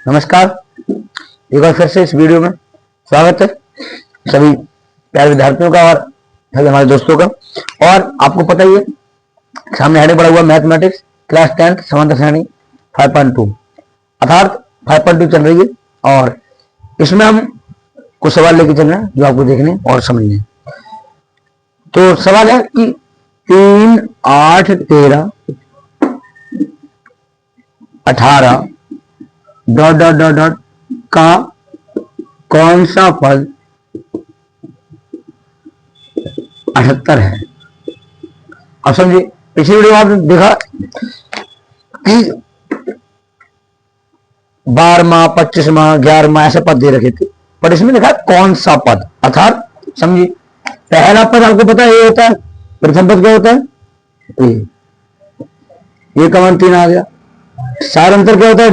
नमस्कार, एक बार फिर से इस वीडियो में स्वागत है सभी प्यारे विद्यार्थियों का और सभी हमारे दोस्तों का। और आपको पता ही है सामने हेडिंग पड़ा हुआ मैथमेटिक्स क्लास 10th समांतर श्रेणी 5.2 अर्थात 5.2 चल रही है और इसमें हम कुछ सवाल लेके चल रहे हैं जो आपको देखने और समझने। तो सवाल है कि 3, 8, 13, 18 डॉट डॉट डॉट डॉट का कौन सा पद 78 है। अब समझिए, पिछली वीडियो में आपने देखा कि 12वां, 25वां, 11वां ऐसे पद दे रखे थे, पर इसमें लिखा कौन सा पद। अर्थात समझिए, पहला पद आपको पता है ये होता है, प्रथम पद क्या होता है ये का मान 3 आ गया। सार अंतर क्या होता है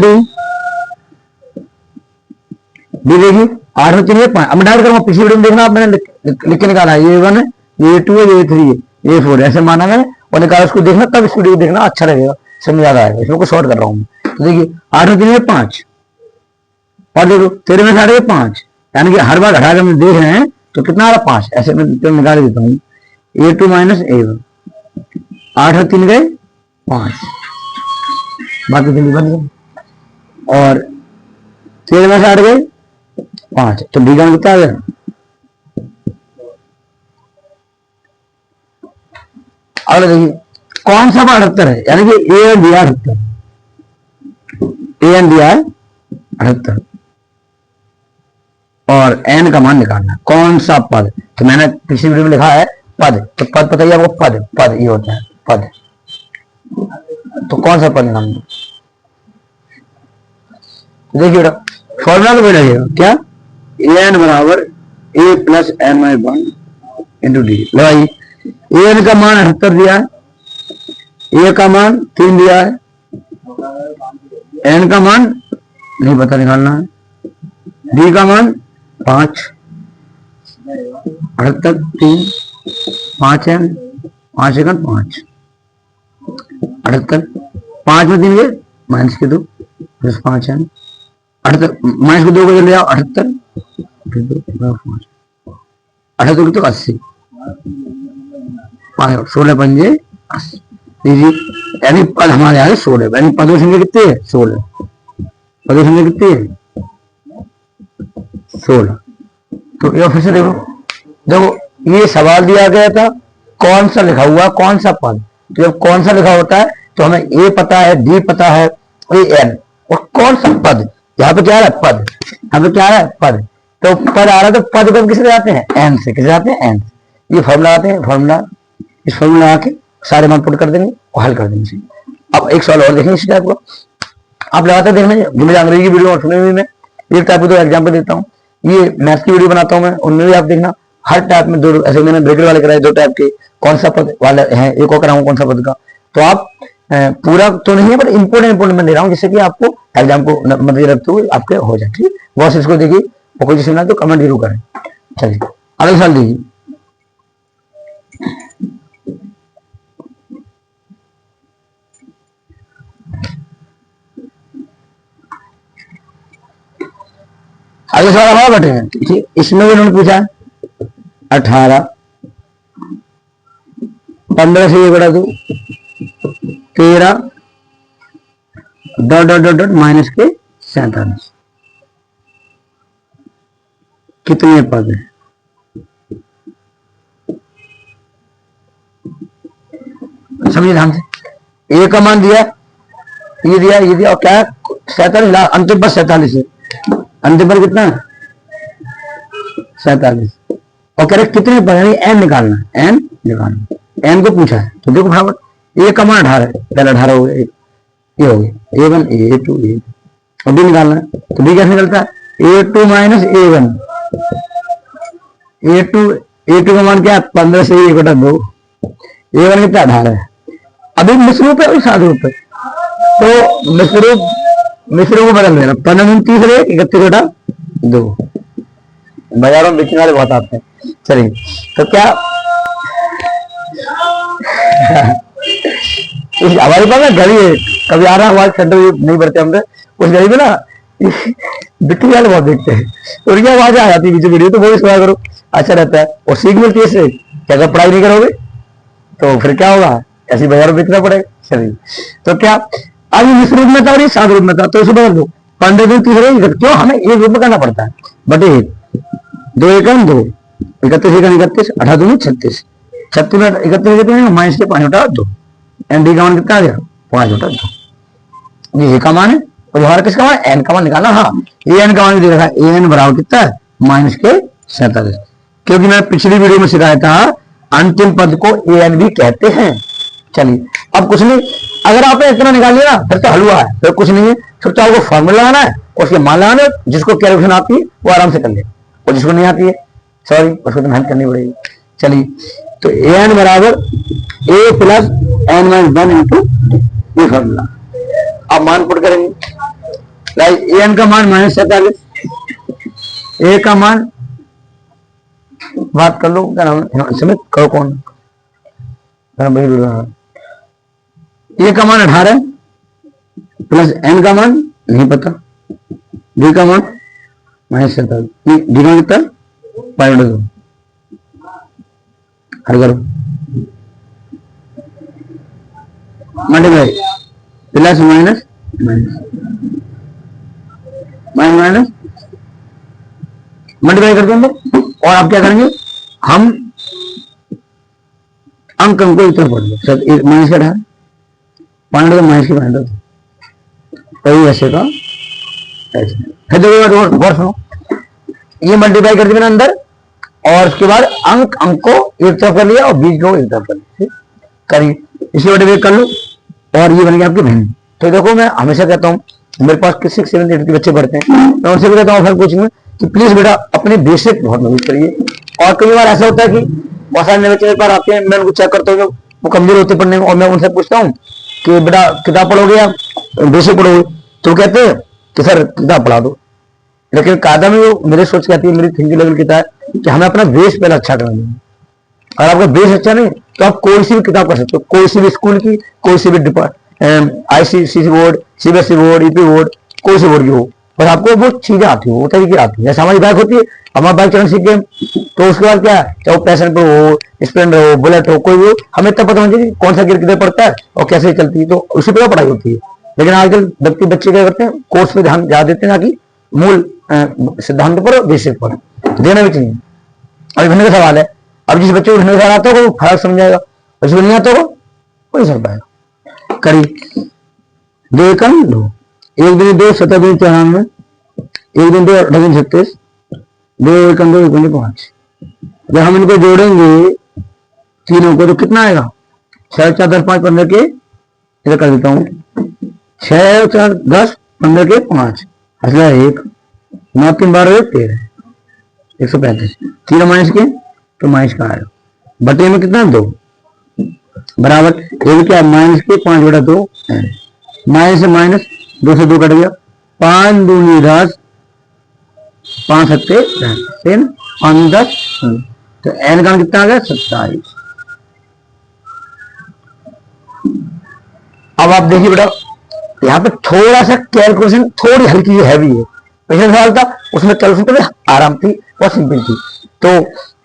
डी देखिए 8 में 3 है 5। अब मैं डाल करूंगा, पिछली वीडियो में देखना आप, मैंने लिख के निकाला है ये 1 है, ये 2 है, ये 3 है, ये 4 है, ऐसे माना मैंने और निकाला। उसको देखना तब इस वीडियो देखना अच्छा लगेगा, समझ आ आएगा। इसमें को शॉर्ट कर रहा हूँ। तो देखिए 8 में 3 है 5 और देखो 13 में 8 है 5, यानी कि हर बार घटा के हम देख रहे हैं तो कितना आ रहा 5। ऐसे मैं निकाल देता हूँ A2 माइनस A1, 8 और 3 गए 5, बाकी 3 बन गए और 13 में 8 गए 5, तो डी का कितना आ गया। और देखिए कौन सा 78 है, यानी कि A and D R 78, A and D R 78 और एन का मान निकालना। कौन सा पद, तो मैंने पिछली वीडियो में लिखा है पद, तो पद पता ही आपको, पद पद ये होता है पद। तो कौन सा पद निकालना, देखिए बेटा फॉर्मूला तो बेटा क्या, एन बराबर a plus n minus 1 into d. लगाइए एन का मान 78 दिया है, ए का मान 3 दिया है, एन का मान नहीं पता निकालना है, डी का मान 5, 78 3 5 एन 5 सेकंड 5 78, 5 में 3 गए माइनस के 2 प्लस 5 एन 78 माइनस को 2 को ले आओ 78 78 तो 80 16 पंजे 80 लीजिए, यानी पद हमारे यहाँ 16, यानी पदों संख्या कितनी है 16, पदों संख्या कितनी है 16। तो ये फिर से देखो ये सवाल दिया गया था कौन सा लिखा हुआ कौन सा पद। तो जब कौन सा लिखा होता है तो हमें ए पता है, डी पता है, ए एन, और कौन सा पद यहाँ पे क्या आ रहा है पद, यहाँ पे क्या आ रहा है पद। तो पद आ रहा है तो पद को किससे जाते हैं एन से, किससे जाते हैं एन से। ये फॉर्मूला आते हैं, फॉर्मूला इस फॉर्मूला आके सारे मान पुट कर देंगे और हल कर देंगे। अब एक सवाल और देखेंगे इसी टाइप को, आप लगातार देखना। मुझे अंग्रेजी की वीडियो और सुनी हुई मैं एक टाइप तो एग्जाम्पल देता हूँ, ये मैथ की वीडियो बनाता हूँ मैं, उनमें भी आप देखना हर टाइप में दो ऐसे मैंने ब्रेकेट वाले कराए 2 टाइप के, कौन सा पद वाले हैं, एक और कराऊंगा कौन सा पद का। तो आप पूरा तो नहीं है पर इंपोर्टेंट मैं दे रहा हूँ जिससे कि आपको एग्जाम को मध्य रखते हुए आपके हो जाए। ठीक, बहुत इसको देखिए और कोई सुना तो कमेंट जरूर करें। चलिए अगले सवाल दीजिए। अगले सवाल हमारा बैठे, इसमें भी उन्होंने पूछा 18 15 से ये बड़ा 2 13 dot dot dot dot minus के 47 कितने पद है। समझिए ध्यान से, ए का मान दिया, ये दिया, ये दिया और क्या 47, अंतिम पद 47 है, अंतिम पर कितना 47 और कह रहे कितने पद, एन निकालना, एन निकालना, एन को पूछा है। तो देखो बराबर ए का मान 18 है, पहले 18 हो गया, ये हो गया A1 A2 A और डी निकालना है। तो डी कैसे निकलता है A2 माइनस A1, A2 का मान क्या है 15 से 1 बटा 2, A1 कितना 18 है। अभी मिश्र रूप है और साध रूप है, तो मिश्र रूप को बदल देना, 15 में 30 रहे 31 बटा 2। बाजारों में बेचने वाले बहुत आते हैं। चलिए तो क्या हमारे पास ना घड़ी है, कभी आ रहा हमारे सेंटर नहीं बढ़ते हमसे उस घड़ी में ना बिट्टू यार बहुत देखते हैं, तो उनकी आवाज आ जाती है बीच वीडियो, तो वो भी सुना करो, अच्छा रहता है और सीख मिलती है इससे कि अगर पढ़ाई नहीं करोगे तो फिर क्या होगा, ऐसी बाजार बेचना पड़ेगा। चलिए, तो क्या अब ये इस रूप में था और ये 7 रूप में था, तो इसे बदल दो, 15 दिन तीसरे क्यों हमें एक रूप में करना पड़ता है, बटे 1, 2 एकम 2, 31 एकम 31, 18 दूनी 36, 36 में 31 माइनस के 5 बटा 2, एन डी का मान कितना आ गया 5 बटा 2, ये का मान है और हमारा किसका मान, एन का मान निकालना। हाँ, ए एन का मान भी दे रखा है, ए एन बराबर कितना है माइनस के 47, क्योंकि मैं पिछली वीडियो में सिखाया था अंतिम पद को ए एन भी कहते हैं। चलिए, अब कुछ नहीं, अगर आपने इतना निकाल लिया ना फिर तो हलवा है, फिर कुछ नहीं है, फिर तो आपको फॉर्मूला लगाना है और उसके मान लगाना है, जिसको कैलकुलेशन आती है वो आराम से कर ले, और जिसको नहीं आती है सॉरी उसको तो मेहनत करनी पड़ेगी। चलिए, तो ए एन बराबर a plus n minus 1 into ये फॉर्मूला, आप मान पुट करेंगे, लाइक ए एन का मान माइनस 47, ए का मान बात कर लो क्या नाम समित कहो कौन, ए का मान 18 प्लस एन का मान नहीं पता, डी का मान माइनस 47, डी का कितना 5/2, हल करो multiply plus minus minus multiply कर देंगे और आप क्या करेंगे, हम अंक को इतना पढ़ लो सर, माइनस का 5 माइनस की 5 वही ऐसे का ऐसे, फिर और सुनो, ये मल्टीप्लाई कर दिया अंदर और उसके बाद अंक को एक तरफ कर लिया और बीज को एक तरफ कर लिया, करिए इसी वजह कर लो और ये बन गया आपकी बहन। तो देखो, मैं हमेशा कहता हूँ मेरे पास 6, 7, 8 के बच्चे पढ़ते हैं, मैं उनसे भी कहता हूँ कोचिंग में कि प्लीज बेटा अपने बेसिक बहुत मदद करिए। और कई बार ऐसा होता है कि बहुत सारे नए बच्चे मेरे पास आते हैं, मैं उनको चेक करता हूँ वो कमजोर होते पढ़ने में, और मैं उनसे पूछता हूँ कि बेटा किताब पढ़ोगे या बेसिक पढ़ोगे, तो कहते हैं कि सर किताब पढ़ा दो, लेकिन कायदा में वो मेरे सोच कहती है, मेरी थिंकिंग लेवल किताब है कि हमें अपना बेस पहले अच्छा करना चाहिए। अगर आपका बेस अच्छा नहीं तो आप कोई सी भी किताब कर सकते हो, कोई सी भी स्कूल की, कोई सी भी ICSE board, CBSE board, EP board, कोई सी बोर्ड की हो, बस आपको वो चीजें आती हो, वो तरीके आती है। जैसे हमारी बाइक होती है, हमारा बाइक चलाना सीख गए तो उसके बाद क्या है, चाहे वो पैशन प्रो हो, स्प्लेंडर हो, बुलेट हो, कोई भी हो, हमें तब पता होना चाहिए कौन सा गियर किधर पड़ता है और कैसे चलती है, तो उसी पर पढ़ाई होती है। लेकिन आजकल बच्चे क्या करते हैं, कोर्स पे ध्यान ज्यादा देते हैं, ना कि मूल सिद्धांत पर, बेसिक पर देना भी चाहिए। अभी भिन्न का सवाल है, अब जिस बच्चे को भिन्न का आता होगा वो फर्क समझाएगा, जिसको नहीं आता होगा कोई समझ पाएगा। करी 2 एकम 2, 1 दूनी 2, 17 दूनी 93, 1 दूनी 2, 18 दूनी 36, 2 एकम 2, 1 दूनी 5। जब हम इनको जोड़ेंगे तीनों को तो कितना आएगा, 6 4 10 5 15 के, इधर कर देता हूँ 6 4 10 15 के 5, असला 1 9 3 12 13, 135, 3 माइनस के तो माइनस का आएगा, बटे में कितना 2 बराबर ये क्या माइनस के 5/2, माइनस से माइनस 2 से 2 कट गया, 5 दूनी 10, 5 सत्ते 10, 5 10, तो एन का कितना आ गया 27। अब आप देखिए बेटा यहाँ पे थोड़ा सा कैलकुलेशन थोड़ी हल्की हैवी है, पिछले सवाल था उसमें कैलकुलेशन थोड़ी आराम थी और सिंपल थी, तो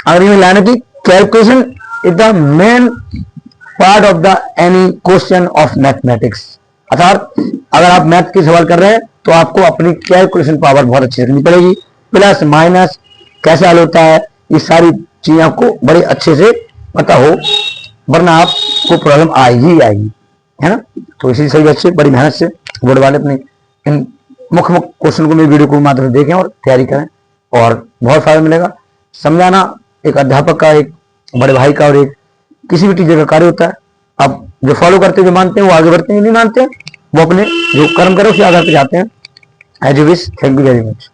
अगर ये लाने की calculation is the main part of the any question of mathematics. अर्थात अगर आप मैथ के सवाल कर रहे हैं तो आपको अपनी कैलकुलेशन पावर बहुत अच्छी रखनी पड़ेगी, प्लस माइनस कैसे हल होता है, ये सारी चीजें आपको बड़े अच्छे से पता हो, वरना आपको प्रॉब्लम आएगी आएगी, है ना। तो इसी सही अच्छे बड़ी मेहनत से बोर्ड वाले अपने इन मुख्य क्वेश्चन को मेरी वीडियो को माध्यम से देखें और तैयारी करें, और बहुत फायदा मिलेगा। समझाना एक अध्यापक का, एक बड़े भाई का और एक किसी भी टीचर का कार्य होता है। आप जो फॉलो करते हैं, जो मानते हैं वो आगे बढ़ते हैं, नहीं मानते हैं वो अपने जो कर्म करो उसके आधार पर जाते हैं। As you wish, thank you very much.